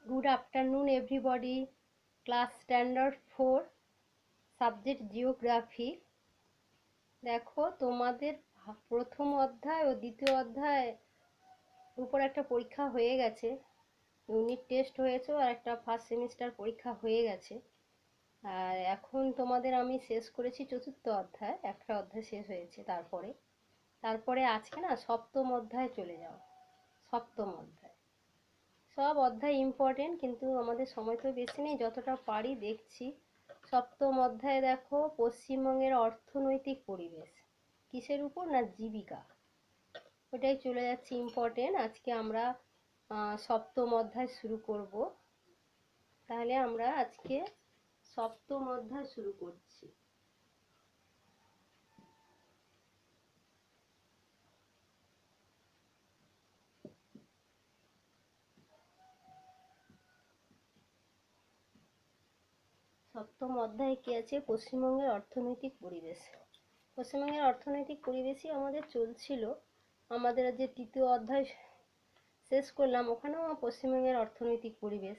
Good afternoon, everybody. Class Standard 4, Subject Geography. দেখো তোমাদের প্রথম অধ্যায় ও দ্বিতীয় অধ্যায় উপর একটা পরীক্ষা হয়ে গেছে, ইউনিট টেস্ট হয়েছে আর একটা ফার্স্ট সেমিস্টার পরীক্ষা হয়ে গেছে। আর এখন তোমাদের আমি শেষ করেছি চতুর্থ অধ্যায়, একটা অধ্যায় শেষ হয়েছে। তারপরে আজকে না সপ্তম অধ্যায় চলে যাও। সপ্তম অধ্যায়, সব অধ্যায় ইম্পর্টেন্ট, কিন্তু আমাদের সময় তো বেশি নেই, যতটা পারি দেখছি। সপ্তম অধ্যায়ে দেখো পশ্চিমবঙ্গের অর্থনৈতিক পরিবেশ, কিসের উপর না জীবিকা, ওটাই চলে যাচ্ছে ইম্পর্টেন্ট। আজকে আমরা সপ্তম অধ্যায় শুরু করব। তাহলে আমরা আজকে সপ্তম অধ্যায় শুরু করছি। সপ্তম অধ্যায়ে কি আছে? পশ্চিমবঙ্গের অর্থনৈতিক পরিবেশ। পশ্চিমবঙ্গের অর্থনৈতিক পরিবেশই আমাদের চলছিল। আমাদের যে তৃতীয় অধ্যায় শেষ করলাম, ওখানেও পশ্চিমবঙ্গের অর্থনৈতিক পরিবেশ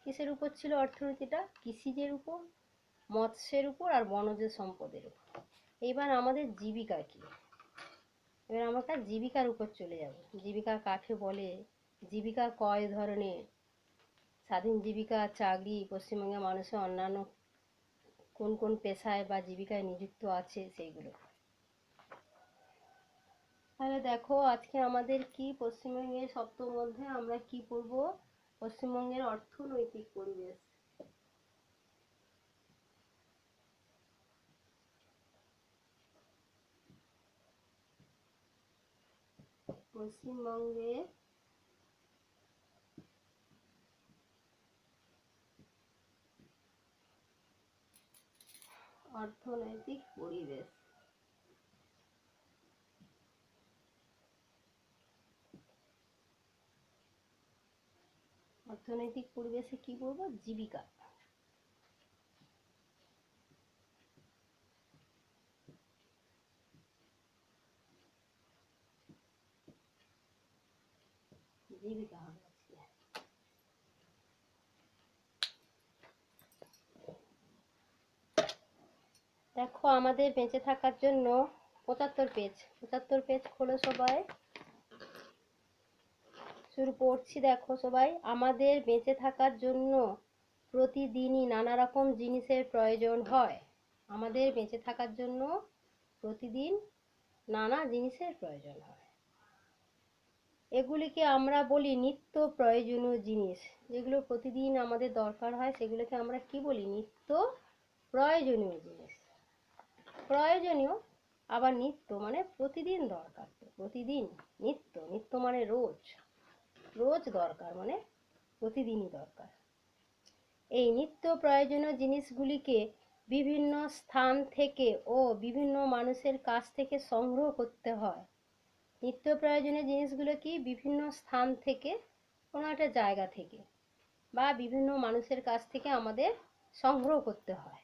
কিসের উপর ছিল? অর্থনীতিটা কৃষিজের উপর, মৎস্যের উপর আর বনজ সম্পদের উপর। এইবার আমাদের জীবিকা কি? এবার আমরা জীবিকার উপর চলে যাব। জীবিকা কাকে বলে, জীবিকা কয় ধরনের, স্বাধীন জীবিকা, চাকরি, পশ্চিমবঙ্গের মানুষের অন্যান্য কোন কোন পেশায় বা জীবিকায় নিযুক্ত আছে সেইগুলো। তাহলে দেখো আজকে আমাদের কি পশ্চিমবঙ্গের সপ্তম অধ্যায়ে আমরা কি পড়ব? পশ্চিমবঙ্গের অর্থনৈতিক পরিবেশ। পশ্চিমবঙ্গের অর্থনৈতিক পরিবেশ। অর্থনৈতিক পরিবেশে কি বলবো? জীবিকা। জীবিকা হবে আজকে। দেখো আমাদের বেঁচে থাকার জন্য 75 পেজ খোলো সবাই, শুরু করছি। দেখো সবাই, আমাদের বেঁচে থাকার জন্য প্রতিদিনই নানা রকম জিনিসের প্রয়োজন হয়। আমাদের বেঁচে থাকার জন্য প্রতিদিন নানা জিনিসের প্রয়োজন হয়। এগুলিকে আমরা বলি নিত্য প্রয়োজনীয় জিনিস। যেগুলো প্রতিদিন আমাদের দরকার হয় সেগুলোকে আমরা কি বলি? নিত্য প্রয়োজনীয় জিনিস। প্রয়োজনীয় আবার নিত্য মানে প্রতিদিন দরকার। প্রতিদিন, নিত্য, নিত্য মানে রোজ, রোজ দরকার মানে প্রতিদিনই দরকার। এই নিত্য প্রয়োজনীয় জিনিসগুলিকে বিভিন্ন স্থান থেকে ও বিভিন্ন মানুষের কাছ থেকে সংগ্রহ করতে হয়। নিত্য প্রয়োজনীয় জিনিসগুলো কি? বিভিন্ন স্থান থেকে, কোনো একটা জায়গা থেকে বা বিভিন্ন মানুষের কাছ থেকে আমাদের সংগ্রহ করতে হয়।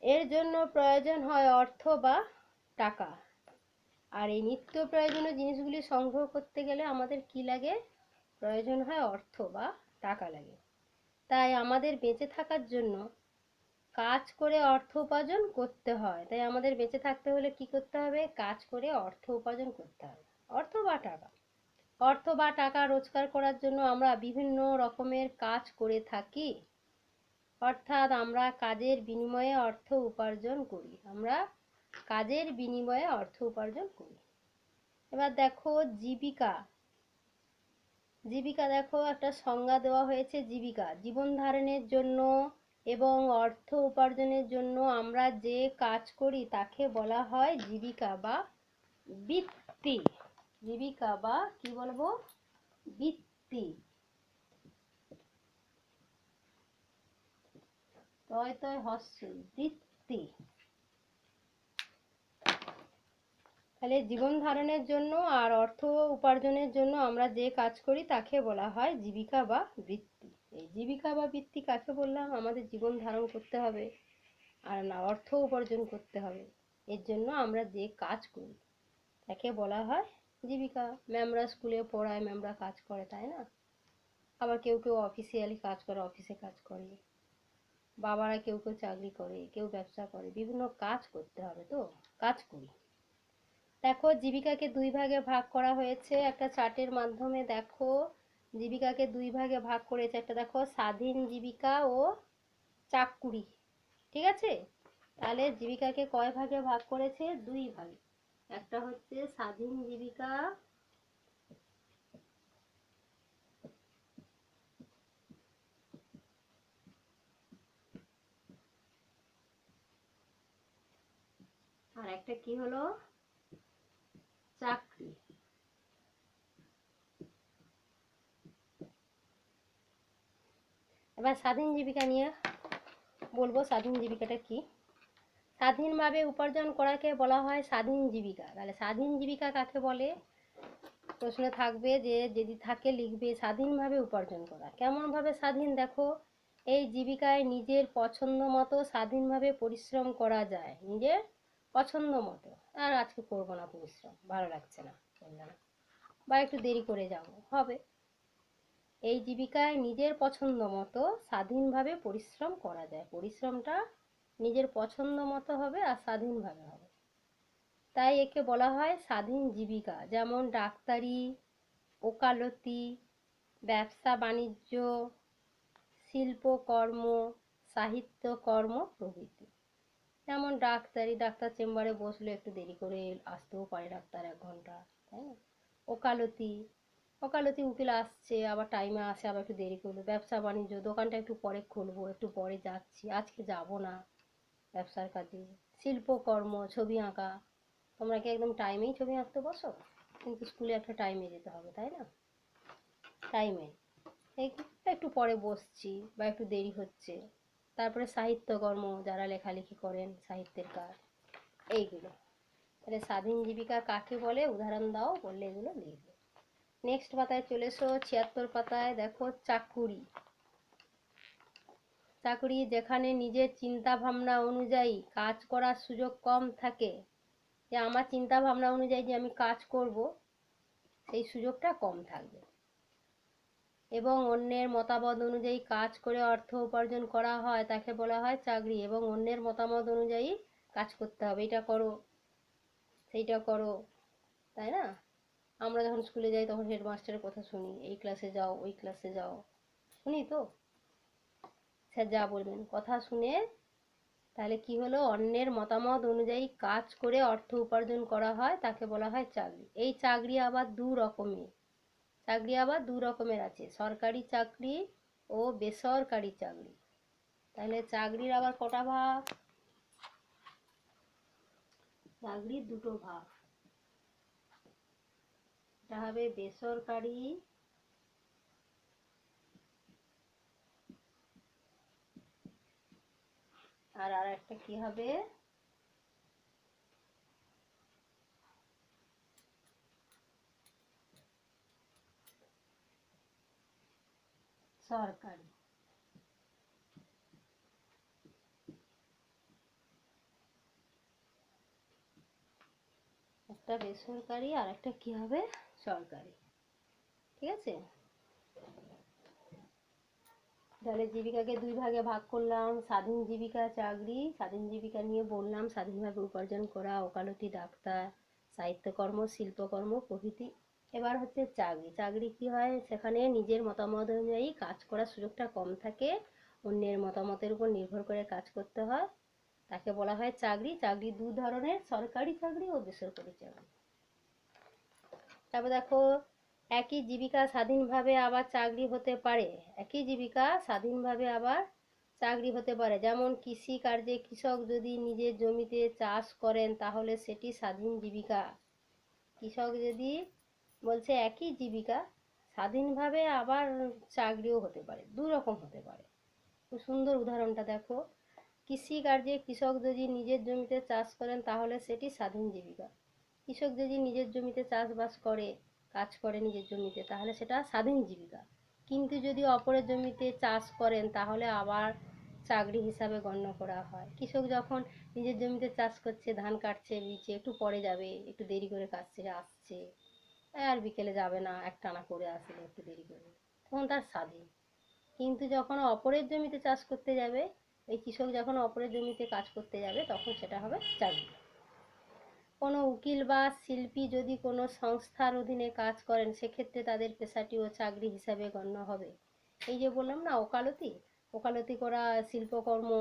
এর জন্য প্রয়োজন হয় অর্থ বা টাকা। আর এই নিত্য প্রয়োজনীয় জিনিসগুলি সংগ্রহ করতে গেলে আমাদের কি লাগে? প্রয়োজন হয় অর্থ বা টাকা লাগে। তাই আমাদের বেঁচে থাকার জন্য কাজ করে অর্থ উপার্জন করতে হয়। তাই আমাদের বেঁচে থাকতে হলে কি করতে হবে? কাজ করে অর্থ উপার্জন করতে হবে, অর্থ বা টাকা। অর্থ বা টাকা রোজগার করার জন্য আমরা বিভিন্ন রকমের কাজ করে থাকি, অর্থাৎ আমরা কাজের বিনিময়ে অর্থ উপার্জন করি। আমরা কাজের বিনিময়ে অর্থ উপার্জন করি। এবার দেখো জীবিকা। জীবিকা দেখো একটা সংজ্ঞা দেওয়া হয়েছে। জীবিকা জীবন ধারণের জন্য এবং অর্থ উপার্জনের জন্য আমরা যে কাজ করি তাকে বলা হয় জীবিকা বা বৃত্তি। জীবিকা বা কি বলবো? বৃত্তি। তয় তয় হস্যই, বৃত্তি। তাহলে জীবন ধারণের জন্য আর অর্থ উপার্জনের জন্য আমরা যে কাজ করি তাকে বলা হয় জীবিকা বা বৃত্তি। এই জীবিকা বা বৃত্তি কাকে বললাম? আমাদের জীবন ধারণ করতে হবে আর না অর্থ উপার্জন করতে হবে, এর জন্য আমরা যে কাজ করি তাকে বলা হয় জীবিকা। ম্যামরা স্কুলে পড়ায়, ম্যামরা কাজ করে, তাই না? আবার কেউ কেউ অফিসিয়ালি কাজ করে, অফিসে কাজ করে, বাবারা কেউ কেউ চাকরি করে, কেউ ব্যবসা করে, বিভিন্ন কাজ করতে হবে, তো কাজ করি। দেখো জীবিকাকে দুই ভাগে ভাগ করা হয়েছে একটা চার্টের মাধ্যমে। দেখো জীবিকাকে দুই ভাগে ভাগ করেছে, একটা দেখো স্বাধীন জীবিকা ও চাকুরি, ঠিক আছে? তাহলে জীবিকাকে কয় ভাগে ভাগ করেছে? দুই ভাগে। একটা হচ্ছে স্বাধীন জীবিকা আর একটা কি হলো? চাকরি। এবার স্বাধীন জীবিকা নিয়ে বলবো। স্বাধীন জীবিকাটা কি? স্বাধীনভাবে উপার্জন করাকে বলা হয় স্বাধীন জীবিকা। তাহলে স্বাধীন জীবিকা কাকে বলে? প্রশ্ন থাকবে, যে যদি থাকে লিখবে স্বাধীনভাবে উপার্জন করা। কেমনভাবে স্বাধীন? দেখো এই জীবিকায় নিজের পছন্দ মতো স্বাধীনভাবে পরিশ্রম করা যায়, নিজের পছন্দ মতো। আর আজকে করবো না পরিশ্রম, ভালো লাগছে না, করলাম না, বা একটু দেরি করে যাব, হবে। এই জীবিকায় নিজের পছন্দ মতো স্বাধীনভাবে পরিশ্রম করা যায়, পরিশ্রমটা নিজের পছন্দ মতো হবে আর স্বাধীনভাবে হবে, তাই একে বলা হয় স্বাধীন জীবিকা। যেমন ডাক্তারি, ওকালতি, ব্যবসা বাণিজ্য, শিল্পকর্ম, সাহিত্যকর্ম প্রভৃতি। যেমন ডাক্তারি, ডাক্তার চেম্বারে বসলে একটু দেরি করে আসতেও পারে ডাক্তার, 1 ঘন্টা, তাই না? ওকালতি, ওকালতি উকিল আসছে, আবার টাইমে আসে, আবার একটু দেরি করলো। ব্যবসা বাণিজ্য, দোকানটা একটু পরে খুলবো, একটু পরে যাচ্ছি, আজকে যাব না ব্যবসার কাজে। শিল্পকর্ম, ছবি আঁকা, তোমরা কি একদম টাইমেই ছবি আঁকতে বসো? কিন্তু স্কুলে একটা টাইমে যেতে হবে, তাই না? টাইমে একটু পরে বসছি বা একটু দেরি হচ্ছে। তারপরে সাহিত্যকর্ম, যারা লেখালেখি করেন, সাহিত্যের কাজ, এইগুলো। তাহলে স্বাধীন জীবিকা কাকে বলে? উদাহরণ দাও, বললে এগুলো লিখবে। নেক্সট পাতায় চলে এসো, 76 পাতায়। দেখো চাকুরি। চাকুরি যেখানে নিজের চিন্তা ভাবনা অনুযায়ী কাজ করার সুযোগ কম থাকে, যে আমার চিন্তা ভাবনা অনুযায়ী যে আমি কাজ করব, সেই সুযোগটা কম থাকবে, এবং অন্যের মতামত অনুযায়ী কাজ করে অর্থ উপার্জন করা হয়, তাকে বলা হয় চাকরি। এবং অন্যের মতামত অনুযায়ী কাজ করতে হবে, এটা করো সেইটা করো, তাই না? আমরা যখন স্কুলে যাই তখন হেডমাস্টারের কথা শুনি, এই ক্লাসে যাও, ওই ক্লাসে যাও, শুনি তো, স্যার যা বলবেন কথা শুনে। তাহলে কি হলো? অন্যের মতামত অনুযায়ী কাজ করে অর্থ উপার্জন করা হয়, তাকে বলা হয় চাকরি। এই চাকরি আবার দু রকমের, চাকরি আবার দু রকমের আছে, সরকারি চাকরি ও বেসরকারি চাকরি। তাহলে চাকরির আবার কটা ভাগ? চাকরির দুটো ভাগ। এটা হবে বেসরকারি আর একটা কি হবে? সরকারি। একটা বেসরকারি আর একটা কি হবে? সরকারি, ঠিক আছে? তাহলে জীবিকাকে দুই ভাগে ভাগ করলাম, স্বাধীন জীবিকা, চাকরি। স্বাধীন জীবিকা নিয়ে বললাম স্বাধীনভাবে উপার্জন করা, ওকালতি, ডাক্তার, সাহিত্যকর্ম, শিল্পকর্ম প্রভৃতি। এবার হচ্ছে চাকরি। চাকরি কি হয়? সেখানে নিজের মতামত অনুযায়ী কাজ করার সুযোগটা কম থাকে, অন্যের মতামতের উপর নির্ভর করে কাজ করতে হয়, তাকে বলা হয় চাকরি। চাকরি দু ধরনের, সরকারি চাকরি ও বেসরকারি চাকরি। তারপর দেখো একই জীবিকা স্বাধীনভাবে আবার চাকরি হতে পারে, একই জীবিকা স্বাধীনভাবে আবার চাকরি হতে পারে। যেমন কৃষি কার্যে কৃষক যদি নিজের জমিতে চাষ করেন তাহলে সেটি স্বাধীন জীবিকা। কৃষক যদি, বলছে একই জীবিকা স্বাধীনভাবে আবার চাকরিও হতে পারে, দু রকম হতে পারে। খুব সুন্দর উদাহরণটা দেখো, কৃষি কার্যে কৃষক যদি নিজের জমিতে চাষ করেন তাহলে সেটি স্বাধীন জীবিকা। কৃষক যদি নিজের জমিতে চাষবাস করে, কাজ করে নিজের জমিতে, তাহলে সেটা স্বাধীন জীবিকা। কিন্তু যদি অপরের জমিতে চাষ করেন তাহলে আবার চাকরি হিসাবে গণ্য করা হয়। কৃষক যখন নিজের জমিতে চাষ করছে, ধান কাটছে, বিচে, একটু পরে যাবে, একটু দেরি করে কাজ ছেড়ে আসছে, আর বিকেলে যাবে না, একটানা করে আসলে একটু দেরি করে, তখন তার স্বাধীন। কিন্তু যখন অপরের জমিতে চাষ করতে যাবে, এই কৃষক যখন অপরের জমিতে কাজ করতে যাবে তখন সেটা হবে চাকরি। কোনো উকিল বা শিল্পী যদি কোনো সংস্থার অধীনে কাজ করেন, সেক্ষেত্রে তাদের পেশাটিও চাকরি হিসাবে গণ্য হবে। এই যে বললাম না, ওকালতি করা, শিল্পকর্ম,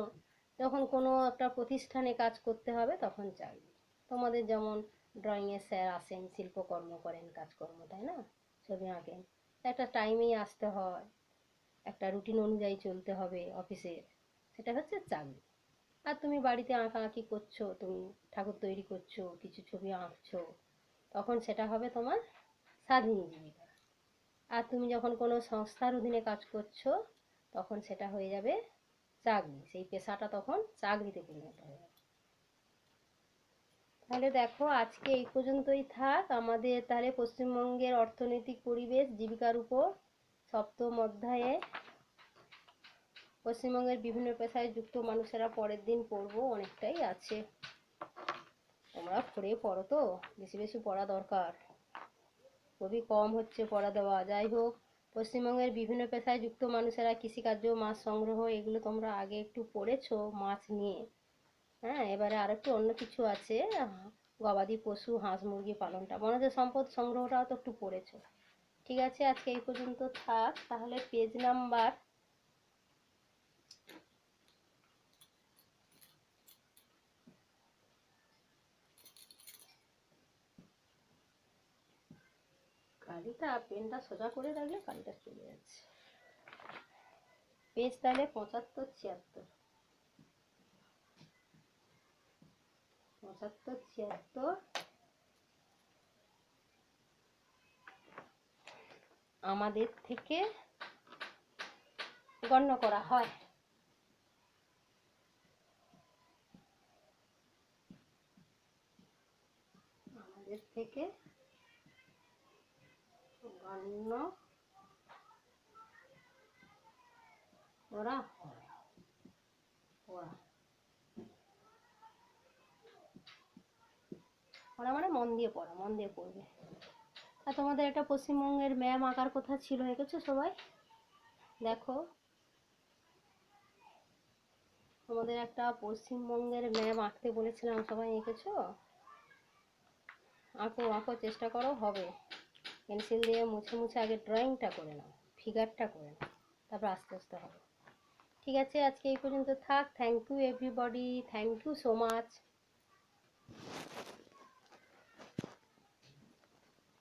যখন কোনো একটা প্রতিষ্ঠানে কাজ করতে হবে তখন চাকরি। তোমাদের যেমন ড্রয়িংয়ের স্যার আসেন, শিল্পকর্ম করেন, কাজকর্ম, তাই না, ছবি আঁকেন, একটা টাইমেই আসতে হয়, একটা রুটিন অনুযায়ী চলতে হবে অফিসের, সেটা হচ্ছে চাকরি। আর তুমি বাড়িতে আঁকাআঁকি করছো, তুমি ঠাকুর তৈরি করছো, কিছু ছবি আঁকছো, তখন সেটা হবে তোমার স্বাধীন জীবিকা। আর তুমি যখন কোনো সংস্থার অধীনে কাজ করছো তখন সেটা হয়ে যাবে চাকরি, সেই পেশাটা তখন চাকরিতে পরিণত হয়ে যাবে। তাহলে দেখো, আজকে এই পর্যন্তই থাক আমাদের। তাহলে পশ্চিমবঙ্গের অর্থনৈতিক পরিবেশ জীবিকার উপর সপ্তম অধ্যায়ে পশ্চিমবঙ্গের বিভিন্ন পেশায় যুক্ত মানুষেরা পরের দিন পড়বো, অনেকটাই আছে, তোমরা পড়ে পড়ো, তো বেশি বেশি পড়া দরকার, খুবই কম হচ্ছে পড়া দেওয়া। যাই হোক, পশ্চিমবঙ্গের বিভিন্ন পেশায় যুক্ত মানুষেরা কৃষিকার্য, মাছ সংগ্রহ, এগুলো তোমরা আগে একটু পড়েছো মাছ নিয়ে। হ্যাঁ, এবারে আর একটু অন্য কিছু আছে, গবাদি পশু, হাঁস মুরগি পালনটা, বনজ সম্পদ সংগ্রহটাও তো একটু পড়েছো। ঠিক আছে, আজকে এই পর্যন্ত থাক। তাহলে পেজ নাম্বার কালিটা, পেনটা সোজা করে রাখলে কালিটা চলে যাচ্ছে। পেজ তাহলে 75-76, 75-76 আমাদের থেকে গণ্য করা হয়। আমাদের থেকে গণ্য করা হয়। পড়া মানে মন দিয়ে পড়া, মন দিয়ে পড়বে। আর তোমাদের একটা পশ্চিমবঙ্গের ম্যাম আঁকার কথা ছিল, এঁকেছো সবাই? দেখো, তোমাদের একটা পশ্চিমবঙ্গের ম্যাম আঁকতে বলেছিলাম, সবাই এঁকেছো? আঁকো আঁকো, চেষ্টা করো, হবে। পেন্সিল দিয়ে মুছে মুছে আগে ড্রয়িংটা করে নাও, ফিগারটা করে নাও, তারপর আস্তে আস্তে হবে। ঠিক আছে, আজকে এই পর্যন্ত থাক। Thank you everybody, thank you so much.